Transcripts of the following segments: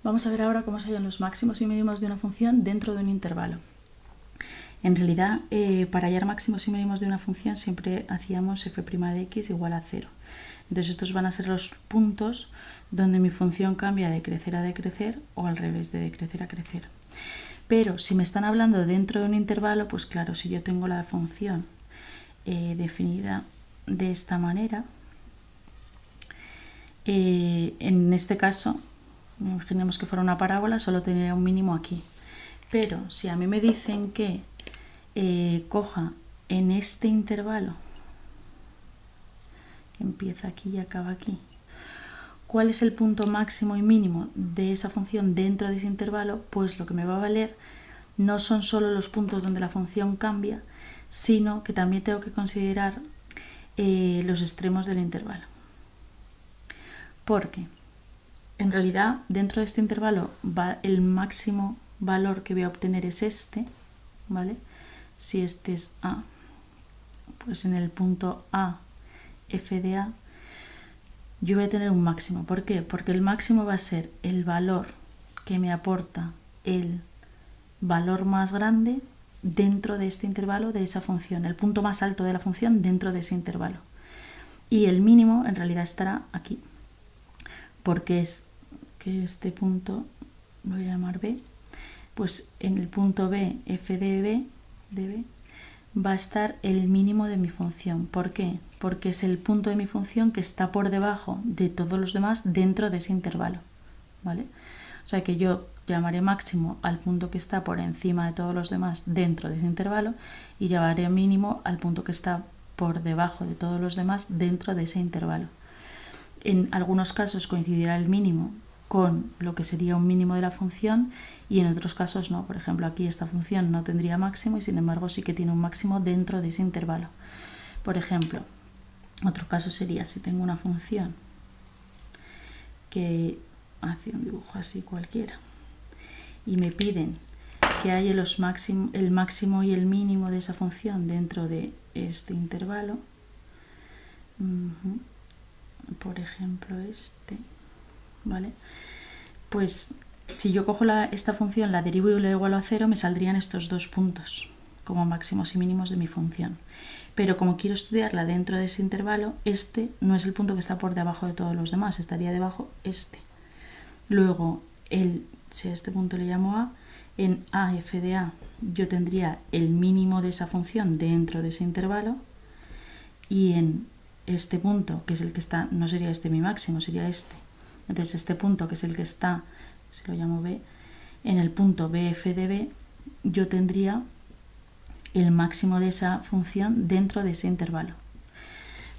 Vamos a ver ahora cómo se hallan los máximos y mínimos de una función dentro de un intervalo. En realidad, para hallar máximos y mínimos de una función siempre hacíamos f' de x igual a 0. Entonces estos van a ser los puntos donde mi función cambia de crecer a decrecer o al revés, de decrecer a crecer. Pero si me están hablando dentro de un intervalo, pues claro, si yo tengo la función definida de esta manera, en este caso, imaginemos que fuera una parábola, solo tendría un mínimo aquí. Pero si a mí me dicen que coja en este intervalo, que empieza aquí y acaba aquí, ¿cuál es el punto máximo y mínimo de esa función dentro de ese intervalo? Pues lo que me va a valer no son solo los puntos donde la función cambia, sino que también tengo que considerar los extremos del intervalo. Porque en realidad dentro de este intervalo el máximo valor que voy a obtener es este, ¿vale? Si este es A, pues en el punto A, f de A, yo voy a tener un máximo. ¿Por qué? Porque el máximo va a ser el valor que me aporta el valor más grande dentro de este intervalo de esa función, el punto más alto de la función dentro de ese intervalo. Y el mínimo en realidad estará aquí, porque es que este punto, lo voy a llamar B, pues en el punto B, f de B, va a estar el mínimo de mi función. ¿Por qué? Porque es el punto de mi función que está por debajo de todos los demás dentro de ese intervalo, ¿vale? O sea que yo llamaré máximo al punto que está por encima de todos los demás dentro de ese intervalo y llamaré mínimo al punto que está por debajo de todos los demás dentro de ese intervalo. En algunos casos coincidirá el mínimo con lo que sería un mínimo de la función y en otros casos no. Por ejemplo, aquí esta función no tendría máximo y sin embargo sí que tiene un máximo dentro de ese intervalo. Por ejemplo, otro caso sería si tengo una función que hace un dibujo así cualquiera y me piden que haya el máximo y el mínimo de esa función dentro de este intervalo. Por ejemplo este, ¿vale? Pues si yo cojo esta función, la derivo y la igualo a 0, me saldrían estos dos puntos como máximos y mínimos de mi función. Pero como quiero estudiarla dentro de ese intervalo, este no es el punto que está por debajo de todos los demás, estaría debajo este. Luego, si a este punto le llamo A, en A, f de A, yo tendría el mínimo de esa función dentro de ese intervalo y en este punto, que es el que está, no sería este mi máximo, sería este. Entonces este punto, que es el que está, si lo llamo B, en el punto BF de B, yo tendría el máximo de esa función dentro de ese intervalo.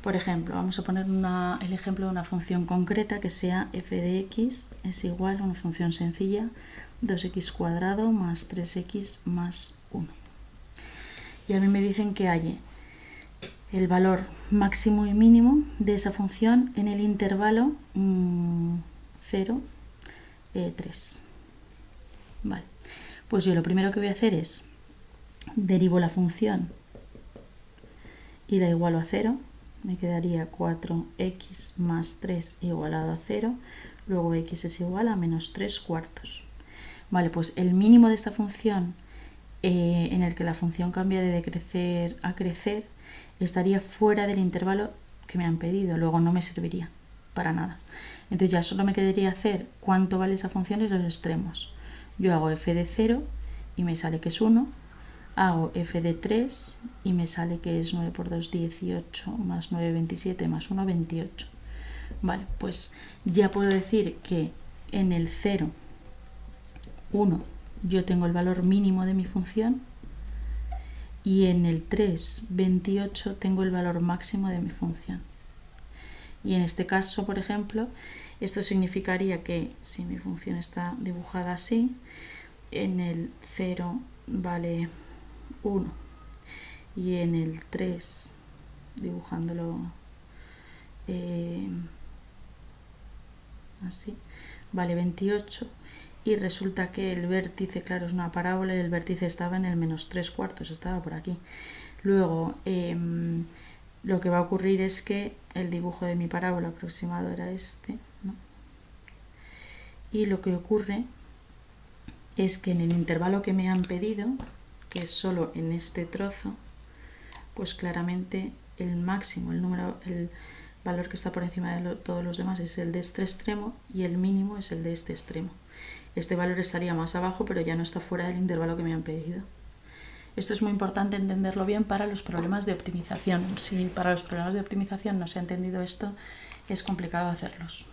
Por ejemplo, vamos a poner el ejemplo de una función concreta que sea f de x es igual a una función sencilla, 2x² más 3x más 1. Y a mí me dicen que halle el valor máximo y mínimo de esa función en el intervalo 0, 3. Vale. Pues yo lo primero que voy a hacer es derivo la función y la igualo a 0. Me quedaría 4x más 3 igualado a 0. Luego x es igual a menos 3/4. Vale, pues el mínimo de esta función en el que la función cambia de decrecer a crecer estaría fuera del intervalo que me han pedido, luego no me serviría para nada. Entonces ya solo me quedaría hacer cuánto vale esa función en los extremos. Yo hago f de 0 y me sale que es 1, hago f de 3 y me sale que es 9 por 2, 18, más 9, 27, más 1, 28. Vale, pues ya puedo decir que en el 0, 1, yo tengo el valor mínimo de mi función y en el 3, 28 tengo el valor máximo de mi función. Y en este caso, por ejemplo, esto significaría que si mi función está dibujada así, en el 0 vale 1 y en el 3, dibujándolo así, vale 28. Y resulta que el vértice, claro, es una parábola y el vértice estaba en el menos 3/4, estaba por aquí. Luego, lo que va a ocurrir es que el dibujo de mi parábola aproximado era este, ¿no? y lo que ocurre es que en el intervalo que me han pedido, que es solo en este trozo, pues claramente el máximo, el valor que está por encima de todos los demás es el de este extremo y el mínimo es el de este extremo. Este valor estaría más abajo, pero ya no está fuera del intervalo que me han pedido. Esto es muy importante entenderlo bien para los problemas de optimización. Si para los problemas de optimización no se ha entendido esto, es complicado hacerlos.